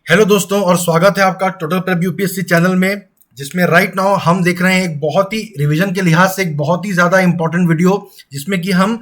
Hello दोस्तों और स्वागत है आपका टोटल प्रेप यूपीएससी चैनल में, जिसमें राइट नाउ हम देख रहे हैं एक बहुत ही रिवीजन के लिहाज से एक बहुत ही ज़्यादा इंपॉर्टेंट वीडियो, जिसमें कि हम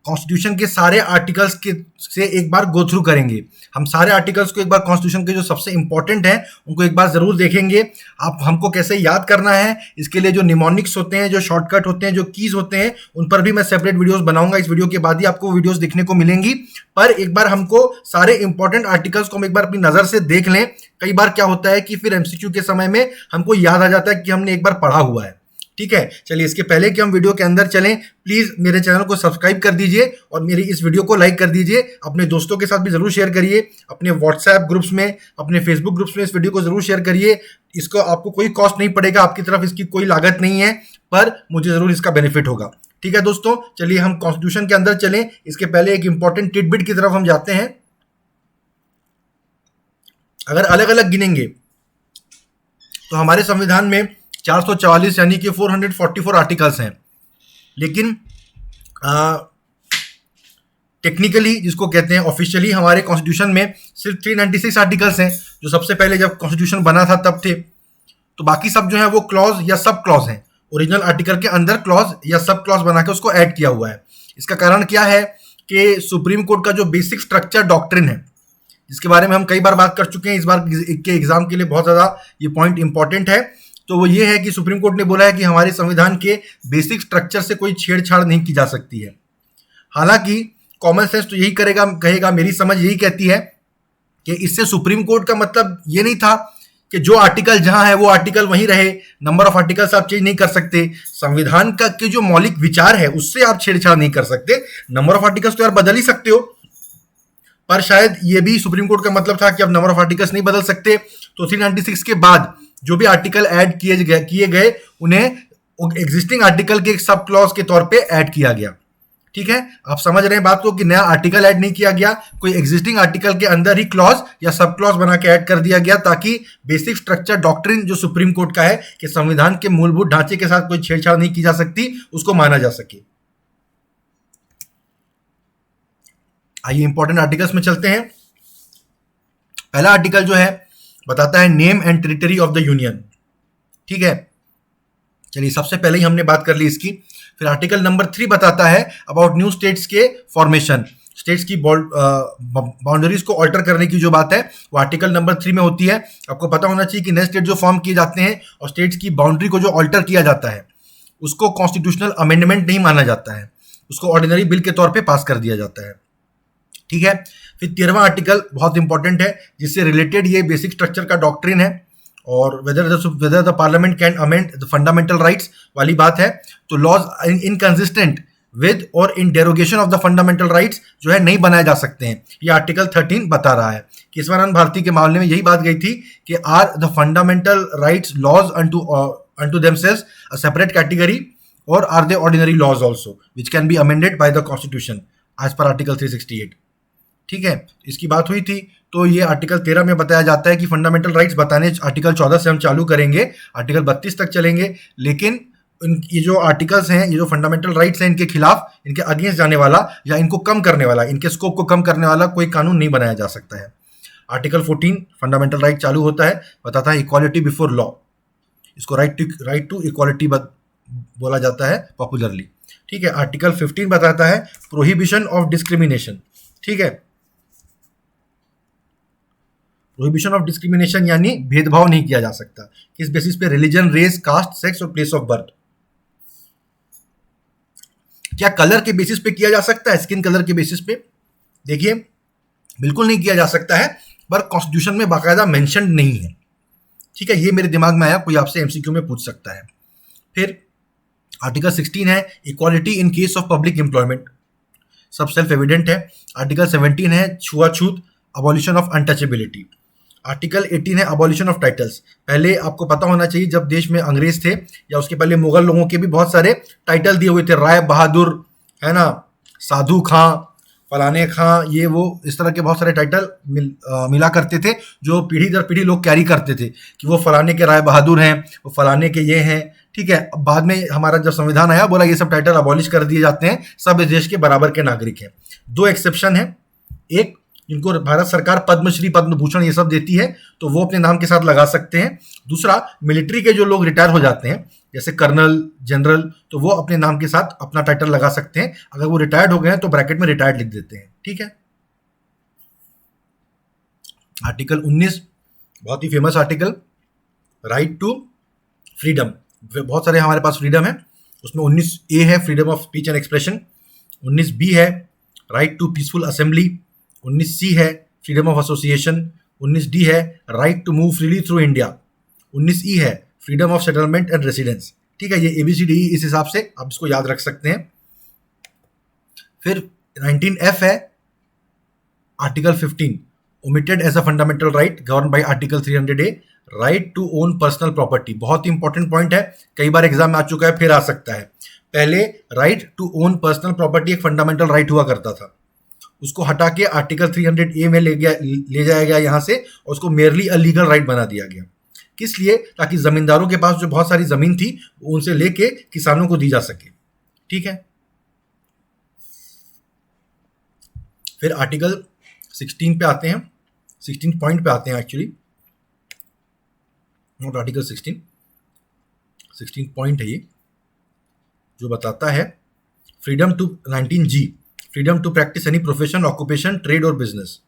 कॉन्स्टिट्यूशन के सारे आर्टिकल्स के से एक बार गो थ्रू करेंगे। हम सारे आर्टिकल्स को एक बार कॉन्स्टिट्यूशन के जो सबसे इंपॉर्टेंट हैं उनको एक बार ज़रूर देखेंगे। आप हमको कैसे याद करना है, इसके लिए जो निमोनिक्स होते हैं, जो शॉर्टकट होते हैं, जो कीज़ होते हैं, उन पर भी मैं सेपरेट वीडियोस बनाऊंगा। इस वीडियो के बाद ही आपको वीडियोस देखने को मिलेंगी। पर एक बार हमको सारे इंपॉर्टेंट आर्टिकल्स को हम एक बार अपनी नज़र से देख लें। कई बार क्या होता है कि फिर एमसीक्यू के समय में हमको याद आ जाता है कि हमने एक बार पढ़ा हुआ है। ठीक है, चलिए इसके पहले कि हम वीडियो के अंदर चलें, प्लीज़ मेरे चैनल को सब्सक्राइब कर दीजिए और मेरी इस वीडियो को लाइक कर दीजिए। अपने दोस्तों के साथ भी ज़रूर शेयर करिए, अपने व्हाट्सएप ग्रुप्स में, अपने फेसबुक ग्रुप्स में इस वीडियो को ज़रूर शेयर करिए। इसको आपको कोई कॉस्ट नहीं पड़ेगा, आपकी तरफ इसकी कोई लागत नहीं है, पर मुझे ज़रूर इसका बेनिफिट होगा। ठीक है दोस्तों, चलिए हम कॉन्स्टिट्यूशन के अंदर चलें। इसके पहले एक इंपॉर्टेंट टिडबिट की तरफ हम जाते हैं। अगर अलग अलग गिनेंगे तो हमारे संविधान में 444 यानी कि 444 आर्टिकल्स हैं, लेकिन टेक्निकली जिसको कहते हैं ऑफिशियली हमारे कॉन्स्टिट्यूशन में सिर्फ 396 आर्टिकल्स हैं, जो सबसे पहले जब कॉन्स्टिट्यूशन बना था तब थे। तो बाकी सब जो है वो क्लॉज या सब क्लॉज हैं, ओरिजिनल आर्टिकल के अंदर क्लॉज या सब क्लॉज बना के उसको ऐड किया हुआ है। इसका कारण क्या है कि सुप्रीम कोर्ट का जो बेसिक स्ट्रक्चर डॉक्ट्रिन है, जिसके बारे में हम कई बार बात कर चुके हैं, इस बार के एग्जाम के लिए बहुत ज़्यादा ये पॉइंट इंपॉर्टेंट है। तो वो ये है कि सुप्रीम कोर्ट ने बोला है कि हमारे संविधान के बेसिक स्ट्रक्चर से कोई छेड़छाड़ नहीं की जा सकती है। हालांकि कॉमन सेंस तो यही कहेगा, मेरी समझ यही कहती है कि इससे सुप्रीम कोर्ट का मतलब ये नहीं था कि जो आर्टिकल जहां है वो आर्टिकल वहीं रहे, नंबर ऑफ आर्टिकल्स आप चेंज नहीं कर सकते। संविधान का के जो मौलिक विचार है उससे आप छेड़छाड़ नहीं कर सकते। नंबर ऑफ आर्टिकल्स तो यार बदल ही सकते हो, पर शायद ये भी सुप्रीम कोर्ट का मतलब था कि अब नंबर ऑफ आर्टिकल्स नहीं बदल सकते। तो 396 के बाद जो भी आर्टिकल ऐड किए गए उन्हें एग्जिस्टिंग आर्टिकल के एक सब क्लॉज के तौर पे ऐड किया गया। ठीक है, आप समझ रहे हैं बात को कि नया आर्टिकल ऐड नहीं किया गया, कोई एग्जिस्टिंग आर्टिकल के अंदर ही क्लॉज या सब क्लॉज बना के ऐड कर दिया गया, ताकि बेसिक स्ट्रक्चर डॉक्ट्रिन जो सुप्रीम कोर्ट का है कि संविधान के मूलभूत ढांचे के साथ कोई छेड़छाड़ नहीं की जा सकती, उसको माना जा सके। आइए इंपॉर्टेंट आर्टिकल्स में चलते हैं। पहला आर्टिकल जो है बताता है name and territory of the union. ठीक है, चलिए सबसे पहले ही हमने बात कर ली इसकी। फिर आर्टिकल नंबर 3 बताता है अबाउट न्यू स्टेट्स के फॉर्मेशन, स्टेट्स की बाउंड्रीज को ऑल्टर करने की जो बात है वो आर्टिकल नंबर 3 में होती है। आपको पता होना चाहिए कि नए स्टेट जो फॉर्म किए जाते हैं और स्टेट्स की बाउंड्री को जो ऑल्टर किया जाता है उसको कॉन्स्टिट्यूशनल अमेंडमेंट नहीं माना जाता है, उसको ऑर्डिनरी बिल के तौर पर पास कर दिया जाता है। ठीक है, फिर 13वां आर्टिकल बहुत इंपॉर्टेंट है, जिससे रिलेटेड ये बेसिक स्ट्रक्चर का डॉक्ट्रिन है और whether the parliament can amend the fundamental rights वाली बात है। तो लॉज इनकंसिस्टेंट विद और in derogation of the fundamental rights जो है नहीं बनाए जा सकते हैं, ये आर्टिकल 13 बता रहा है। केशवानंद भारती के मामले में यही बात गई थी कि are the fundamental rights laws unto themselves a separate category और are they ordinary laws also which can be amended by the constitution as per article 368। ठीक है, इसकी बात हुई थी। तो ये आर्टिकल 13 में बताया जाता है कि फंडामेंटल राइट्स बताने आर्टिकल 14 से हम चालू करेंगे, आर्टिकल 32 तक चलेंगे। लेकिन ये जो आर्टिकल्स हैं, ये जो फंडामेंटल राइट्स हैं, इनके खिलाफ, इनके अगेंस्ट जाने वाला या इनको कम करने वाला, इनके स्कोप को कम करने वाला कोई कानून नहीं बनाया जा सकता है। आर्टिकल 14 फंडामेंटल राइट चालू होता है, बताता है इक्वालिटी बिफोर लॉ, इसको राइट टू इक्वालिटी बोला जाता है पॉपुलरली। ठीक है, आर्टिकल 15 बताता है प्रोहिबिशन ऑफ डिस्क्रिमिनेशन। ठीक है, प्रोहिबिशन ऑफ डिस्क्रिमिनेशन यानी भेदभाव नहीं किया जा सकता, किस बेसिस पे? रिलीजन, रेस, कास्ट, सेक्स और प्लेस ऑफ बर्थ। क्या कलर के बेसिस पे किया जा सकता है? स्किन कलर के बेसिस पे? देखिए, बिल्कुल नहीं किया जा सकता है, पर कॉन्स्टिट्यूशन में बाकायदा मेंशन नहीं है। ठीक है, ये मेरे दिमाग में आया, कोई आपसे एमसीक्यू में पूछ सकता है। फिर आर्टिकल 16 है equality in case of public employment, सब सेल्फ एविडेंट है। आर्टिकल 17 है छुआछूत, अबॉलिशन ऑफ अनटचेबिलिटी। आर्टिकल 18 है अबॉलिशन ऑफ टाइटल्स। पहले आपको पता होना चाहिए, जब देश में अंग्रेज थे या उसके पहले मुगल लोगों के भी बहुत सारे टाइटल दिए हुए थे, राय बहादुर, है ना, साधु खां, फलाने खां, ये वो, इस तरह के बहुत सारे टाइटल मिला करते थे, जो पीढ़ी दर पीढ़ी लोग कैरी करते थे कि वो फलाने के राय बहादुर हैं, वो फलाने के ये हैं। ठीक है, अब बाद में हमारा जब संविधान आया, बोला ये सब टाइटल अबॉलिश कर दिए जाते हैं, सब इस देश के बराबर के नागरिक हैं। 2 एक्सेप्शन है, एक जिनको भारत सरकार पद्मश्री पद्म भूषण ये सब देती है, तो वो अपने नाम के साथ लगा सकते हैं। दूसरा, मिलिट्री के जो लोग रिटायर हो जाते हैं जैसे कर्नल, जनरल, तो वो अपने नाम के साथ अपना टाइटल लगा सकते हैं। अगर वो रिटायर्ड हो गए हैं तो ब्रैकेट में रिटायर्ड लिख देते हैं। ठीक है। आर्टिकल 19 बहुत ही famous article, right to freedom. बहुत सारे हमारे पास फ्रीडम है, उसमें 19A है freedom of speech and expression, 19B है right to peaceful assembly, 19C है फ्रीडम ऑफ एसोसिएशन, 19D है right to move freely through India, 19E है freedom of settlement and residence. ठीक है, ये ABCD इस हिसाब से आप इसको याद रख सकते हैं। फिर 19F है article 15, omitted as a fundamental right governed by article 300A, right to own personal property। बहुत ही इंपॉर्टेंट पॉइंट है, कई बार एग्जाम में आ चुका है, फिर आ सकता है। पहले right to own personal property एक फंडामेंटल राइट हुआ करता था, उसको हटा के आर्टिकल 300A में ले जाया गया यहाँ से, और उसको मेयरली अलीगल राइट बना दिया गया। किस लिए? ताकि जमींदारों के पास जो बहुत सारी जमीन थी उनसे लेके किसानों को दी जा सके। ठीक है। फिर आर्टिकल 16 पे आते हैं, 16 पॉइंट पे आते हैं एक्चुअली, नॉट आर्टिकल 16 पॉइंट है ये, जो बताता है freedom to 19G, freedom to practice any profession, occupation, trade और बिजनेस।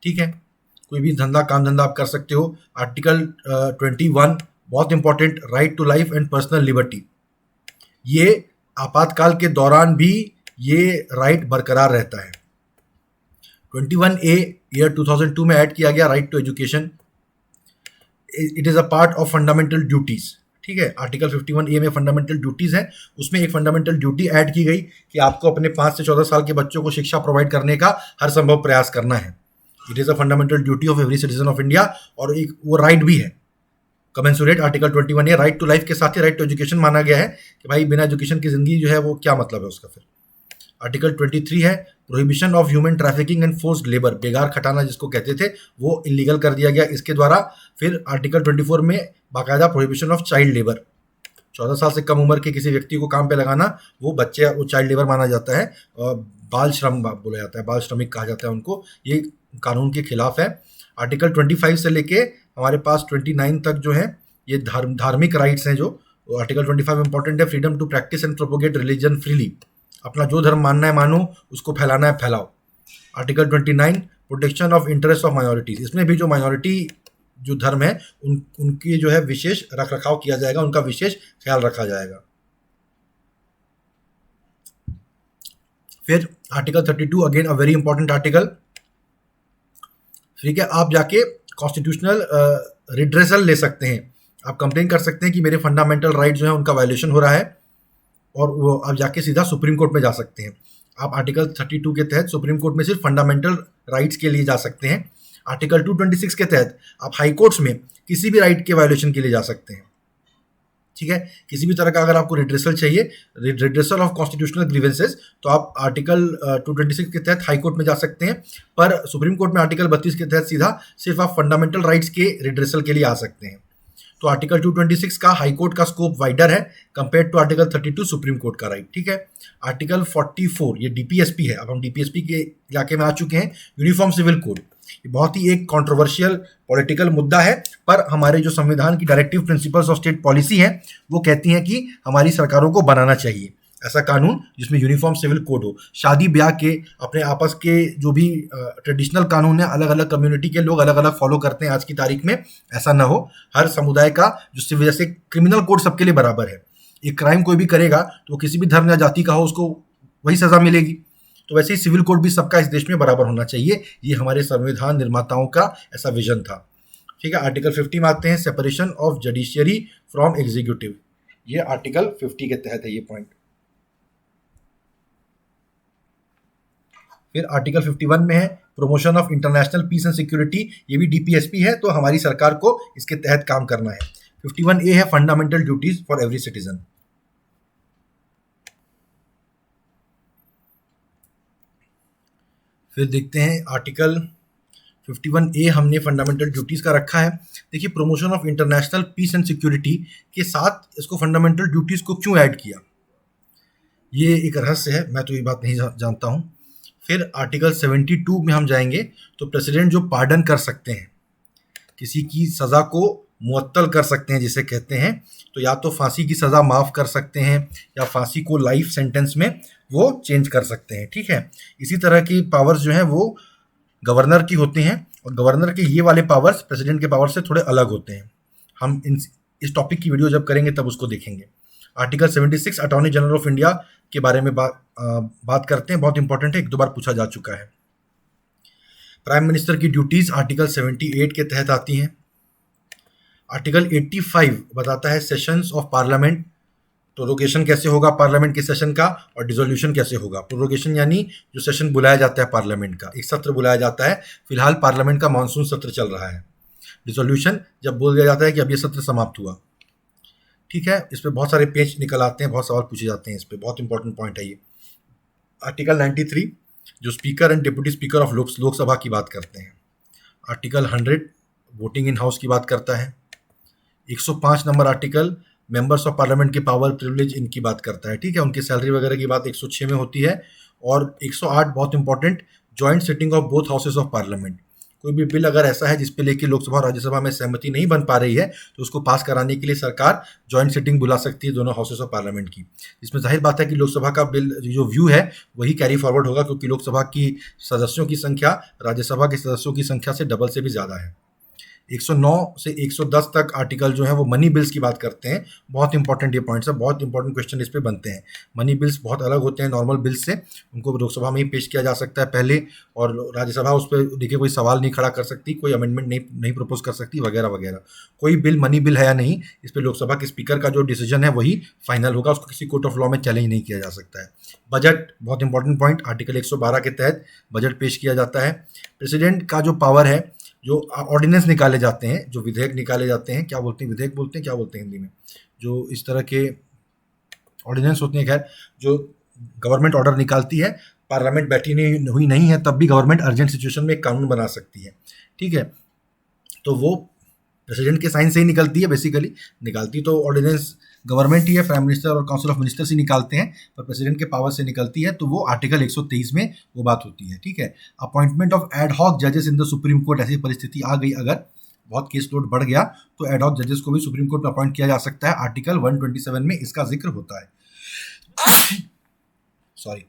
ठीक है, कोई भी धंधा काम धंधा आप कर सकते हो। आर्टिकल 21 बहुत important, right to life and personal liberty. ये आपातकाल के दौरान भी ये राइट बरकरार रहता है। 21A ईयर 2002 में ऐड किया गया, right to education, it is a part of fundamental duties. ठीक है, आर्टिकल 51A में फंडामेंटल ड्यूटीज़ है, उसमें एक फंडामेंटल ड्यूटी ऐड की गई कि आपको अपने 5 से 14 साल के बच्चों को शिक्षा प्रोवाइड करने का हर संभव प्रयास करना है। It is a fundamental duty of every citizen of India, और एक वो राइट भी है commensurate article 21A। Right to life के साथ ही राइट टू एजुकेशन माना गया है कि भाई बिना एजुकेशन की जिंदगी जो है वो क्या मतलब है उसका। फिर आर्टिकल 23 है prohibition of human trafficking and forced labour, बेगार खटाना जिसको कहते थे वो इलीगल कर दिया गया इसके द्वारा। फिर आर्टिकल 24 में बाकायदा प्रोहिबिशन ऑफ चाइल्ड लेबर, 14 साल से कम उम्र के किसी व्यक्ति को काम पे लगाना वो बच्चे, वो चाइल्ड लेबर माना जाता है, बाल श्रम बोला जाता है, बाल श्रमिक कहा जाता है उनको, ये कानून के खिलाफ है। आर्टिकल 25 से लेके हमारे पास 29 तक जो है ये धार्मिक राइट्स हैं, जो आर्टिकल 25 इंपॉर्टेंट है, freedom to practise and propagate religion freely, अपना जो धर्म मानना है मानो, उसको फैलाना है फैलाओ। Article 29 protection of interest of minorities, इसमें भी जो माइनॉरिटी जो धर्म है उनकी जो है विशेष रख रखाव किया जाएगा, उनका विशेष ख्याल रखा जाएगा। फिर article 32 again a very important article. ठीक है, आप जाके कॉन्स्टिट्यूशनल रिड्रेसल ले सकते हैं, आप कंप्लेन कर सकते हैं कि मेरे फंडामेंटल राइट जो है उनका वायलेशन हो रहा है, और वो आप जाके सीधा सुप्रीम कोर्ट में जा सकते हैं। आप आर्टिकल 32 के तहत सुप्रीम कोर्ट में सिर्फ फंडामेंटल राइट्स के लिए जा सकते हैं। आर्टिकल 226 के तहत आप हाई कोर्ट्स में किसी भी राइट के वायलेशन के लिए जा सकते हैं। ठीक है, किसी भी तरह का अगर आपको रिड्रेसल चाहिए, रिड्रेसल ऑफ कॉन्स्टिट्यूशनल ग्रीवेंसेस, तो आप आर्टिकल 226 के तहत हाई कोर्ट में जा सकते हैं, पर सुप्रीम कोर्ट में आर्टिकल 32 के तहत सीधा सिर्फ आप फंडामेंटल राइट्स के रिड्रेसल के लिए आ सकते हैं। तो आर्टिकल 226 का हाई कोर्ट का स्कोप वाइडर है compare to article 32 supreme court का राइट। ठीक है, आर्टिकल 44 ये डीपीएसपी है, अब हम डीपीएसपी के इलाके में आ चुके हैं। यूनिफॉर्म सिविल कोड, ये बहुत ही एक कंट्रोवर्शियल पॉलिटिकल मुद्दा है, पर हमारे जो संविधान की directive principles of state policy है वो कहती हैं कि हमारी सरकारों को बनाना चाहिए ऐसा कानून जिसमें यूनिफॉर्म सिविल कोड हो। शादी ब्याह के अपने आपस के जो भी ट्रेडिशनल कानून है अलग अलग कम्युनिटी के लोग अलग अलग फॉलो करते हैं आज की तारीख में, ऐसा ना हो। हर समुदाय का जिसकी वजह से क्रिमिनल कोड सबके लिए बराबर है, एक क्राइम कोई भी करेगा तो किसी भी धर्म या जाति का हो उसको वही सजा मिलेगी, तो वैसे ही सिविल कोड भी सबका इस देश में बराबर होना चाहिए। ये हमारे संविधान निर्माताओं का ऐसा विजन था। ठीक है, आर्टिकल 50 में आते हैं, separation of judiciary from executive, ये आर्टिकल 50 के तहत है ये पॉइंट। फिर आर्टिकल 51 में है promotion of international peace and security, ये भी डीपीएसपी है, तो हमारी सरकार को इसके तहत काम करना है। 51A है fundamental duties for every citizen. फिर देखते हैं आर्टिकल 51A हमने फंडामेंटल ड्यूटीज का रखा है। देखिए, promotion of international peace and security के साथ इसको फंडामेंटल ड्यूटीज को क्यों ऐड किया, ये एक रहस्य है, मैं तो ये बात नहीं जानता हूँ। फिर आर्टिकल 72 में हम जाएंगे तो प्रेसिडेंट जो पार्डन कर सकते हैं, किसी की सज़ा को मुअत्तल कर सकते हैं जिसे कहते हैं, तो या तो फांसी की सज़ा माफ़ कर सकते हैं या फांसी को लाइफ सेंटेंस में वो चेंज कर सकते हैं, ठीक है। इसी तरह की पावर्स जो हैं वो गवर्नर की होती हैं, और गवर्नर के ये वाले पावर्स प्रेसिडेंट के पावर से थोड़े अलग होते हैं। हम इस टॉपिक की वीडियो जब करेंगे तब उसको देखेंगे। Article 76 attorney general of India के बारे में बात करते हैं, बहुत इंपॉर्टेंट है, एक दो बार पूछा जा चुका है। प्राइम मिनिस्टर की ड्यूटीज़ आर्टिकल 78 के तहत आती हैं। आर्टिकल 85 बताता है सेशंस ऑफ पार्लियामेंट, प्रोरोगेशन कैसे होगा पार्लियामेंट के सेशन का, और डिसोल्यूशन कैसे होगा। प्रोरोगेशन यानी जो सेशन बुलाया जाता है पार्लियामेंट का, एक सत्र बुलाया जाता है, फिलहाल पार्लियामेंट का मानसून सत्र चल रहा है। डिसोल्यूशन जब बोल दिया जाता है कि अब ये सत्र समाप्त हुआ, ठीक है। इस पर बहुत सारे पेज निकल आते हैं, बहुत सवाल पूछे जाते हैं, इस पर बहुत इंपॉर्टेंट पॉइंट है ये। आर्टिकल 93 जो speaker and deputy speaker of Lok Sabha की बात करते हैं। आर्टिकल 100 वोटिंग इन हाउस की बात करता है। 105 number article members of parliament के पावर प्रिविलेज इनकी बात करता है, ठीक है। उनकी सैलरी वगैरह की बात 106 में होती है। और 108 बहुत important, joint sitting of both houses of parliament. कोई भी बिल अगर ऐसा है जिसपे लेके लोकसभा और राज्यसभा में सहमति नहीं बन पा रही है तो उसको पास कराने के लिए सरकार जॉइंट सिटिंग बुला सकती है दोनों हाउसेस ऑफ पार्लियामेंट की। इसमें जाहिर बात है कि लोकसभा का बिल जो व्यू है वही कैरी फॉरवर्ड होगा, क्योंकि लोकसभा की सदस्यों की संख्या राज्यसभा के सदस्यों की संख्या से डबल से भी ज़्यादा है। 109 से 110 तक आर्टिकल जो है वो मनी बिल्स की बात करते हैं। बहुत इंपॉर्टेंट ये पॉइंट्स है, बहुत इंपॉर्टेंट क्वेश्चन इस पे बनते हैं। मनी बिल्स बहुत अलग होते हैं नॉर्मल बिल्स से, उनको लोकसभा में ही पेश किया जा सकता है पहले, और राज्यसभा उस पर देखिए कोई सवाल नहीं खड़ा कर सकती, कोई अमेंडमेंट नहीं प्रपोज कर सकती वगैरह वगैरह। कोई बिल मनी बिल है या नहीं, इस पर लोकसभा के स्पीकर का जो डिसीजन है वही फाइनल होगा, उसको किसी कोर्ट ऑफ लॉ में चैलेंज नहीं किया जा सकता है। बजट बहुत इंपॉर्टेंट पॉइंट, आर्टिकल 112 के तहत बजट पेश किया जाता है। प्रेसिडेंट का जो पावर है, जो ऑर्डिनेंस निकाले जाते हैं, जो विधेयक निकाले जाते हैं, क्या बोलते हैं, विधेयक बोलते हैं, क्या बोलते हैं हिंदी में, जो इस तरह के ऑर्डिनेंस होते हैं, खैर जो गवर्नमेंट ऑर्डर निकालती है, पार्लियामेंट बैठी नहीं हुई नहीं है तब भी गवर्नमेंट अर्जेंट सिचुएशन में एक कानून बना सकती है, ठीक है। तो वो प्रेसिडेंट के साइन से ही निकलती है, बेसिकली निकालती तो ऑर्डिनेंस गवर्नमेंट ही है, प्राइम मिनिस्टर और काउंसिल ऑफ मिनिस्टर्स ही निकालते हैं, पर प्रेसिडेंट के पावर से निकलती है, तो वो आर्टिकल 123 में वो बात होती है, ठीक है। अपॉइंटमेंट ऑफ एड हॉक जजेस इन द सुप्रीम कोर्ट, ऐसी परिस्थिति आ गई अगर बहुत केस लोड बढ़ गया तो एड हॉक जजेस को भी सुप्रीम कोर्ट में अपॉइंट किया जा सकता है। आर्टिकल 127 में इसका जिक्र होता है। सॉरी,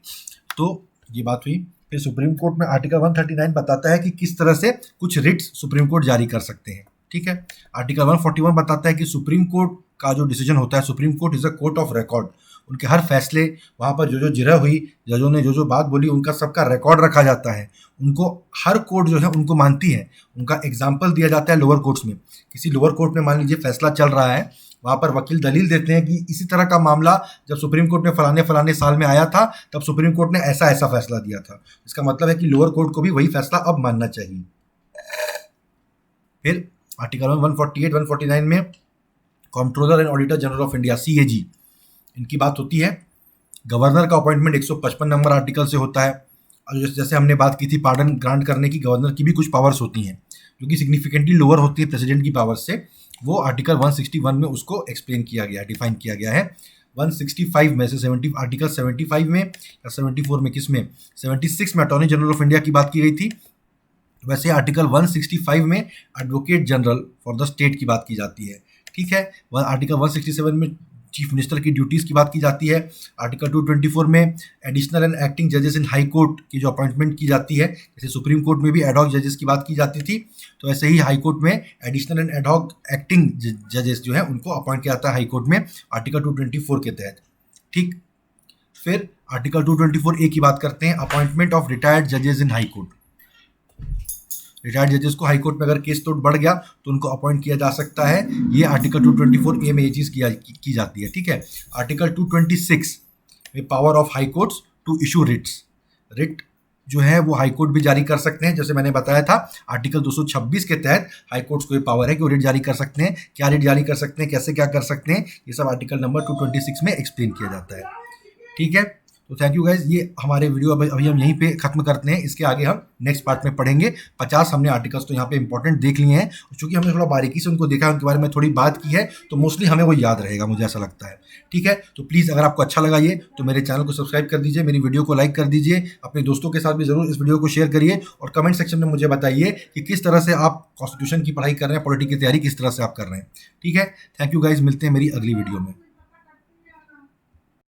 तो ये बात हुई। फिर सुप्रीम कोर्ट में आर्टिकल 139 बताता है कि किस तरह से कुछ रिट्स सुप्रीम कोर्ट जारी कर सकते हैं, ठीक है। आर्टिकल 141 बताता है कि सुप्रीम कोर्ट का जो डिसीजन होता है, supreme court is a court of record, उनके हर फैसले, वहाँ पर जो जिरह हुई, जजों ने जो बात बोली, उनका सबका रिकॉर्ड रखा जाता है। उनको हर कोर्ट जो है उनको मानती है, उनका एग्जाम्पल दिया जाता है लोअर कोर्ट्स में। किसी लोअर कोर्ट में मान लीजिए फैसला चल रहा है, वहाँ पर वकील दलील देते हैं कि इसी तरह का मामला जब सुप्रीम कोर्ट में फलाने फलाने साल में आया था तब सुप्रीम कोर्ट ने ऐसा ऐसा फैसला दिया था। इसका मतलब है कि लोअर कोर्ट को भी वही फैसला अब मानना चाहिए। फिर आर्टिकल 148 149 में controller and auditor general of India CAG इनकी बात होती है। गवर्नर का अपॉइंटमेंट 155 नंबर आर्टिकल से होता है। जैसे हमने बात की थी पार्डन ग्रांट करने की, गवर्नर की भी कुछ पावर्स होती हैं जो कि सिग्निफिकेंटली लोअर होती है प्रेसिडेंट की पावर से, वो आर्टिकल 161 में उसको एक्सप्लेन किया गया, डिफाइन किया गया है। 165 में से 70 आर्टिकल 75 में या 74 में, किस में, 76 में अटॉर्नी जनरल ऑफ इंडिया की बात की गई थी। वैसे आर्टिकल 165 में advocate general for the state की बात की जाती है, ठीक है। आर्टिकल 167 में चीफ मिनिस्टर की ड्यूटीज़ की बात की जाती है। आर्टिकल 224 में एडिशनल एंड एक्टिंग जजेस इन हाई कोर्ट की जो अपॉइंटमेंट की जाती है, जैसे सुप्रीम कोर्ट में भी एडहॉक जजेस की बात की जाती थी, तो ऐसे ही हाई कोर्ट में एडिशनल एंड एडहॉक एक्टिंग जजेस जो है उनको अपॉइंट किया जाता है हाई कोर्ट में आर्टिकल 224 के तहत, ठीक। फिर आर्टिकल 224A की बात करते हैं, अपॉइंटमेंट ऑफ रिटायर्ड जजेस इन हाई कोर्ट। रिटायर्ड जजेस को हाई कोर्ट में अगर केस लोड बढ़ गया तो उनको अपॉइंट किया जा सकता है, ये आर्टिकल 224A में ये चीज़ की जाती है, ठीक है। आर्टिकल 226 में power of high courts to issue writs, writ जो है वो हाई कोर्ट भी जारी कर सकते हैं। जैसे मैंने बताया था आर्टिकल 226 के तहत हाई कोर्ट्स को ये पावर है कि वो रिट जारी कर सकते हैं। क्या रिट जारी कर सकते हैं, कैसे क्या कर सकते हैं, ये सब आर्टिकल नंबर 226 में एक्सप्लेन किया जाता है, ठीक है। तो थैंक यू गाइज, ये हमारे वीडियो अभी हम यहीं पे खत्म करते हैं। इसके आगे हम नेक्स्ट पार्ट में पढ़ेंगे। 50 हमने आर्टिकल्स तो यहाँ पे इंपॉर्टेंट देख लिए हैं, चूंकि हमने थोड़ा बारीकी से उनको देखा है, उनके बारे में थोड़ी बात की है, तो मोस्टली हमें वो याद रहेगा, मुझे ऐसा लगता है। ठीक है, तो प्लीज़ अगर आपको अच्छा लगा ये, तो मेरे चैनल को सब्सक्राइब कर दीजिए, मेरी वीडियो को लाइक कर दीजिए, अपने दोस्तों के साथ भी जरूर इस वीडियो को शेयर करिए, और कमेंट सेक्शन में मुझे बताइए कि किस तरह से आप कॉन्स्टिट्यूशन की पढ़ाई कर रहे हैं, पॉलिटी की तैयारी किस तरह से आप कर रहे हैं। ठीक है, थैंक यू गाइज, मिलते हैं मेरी अगली वीडियो में।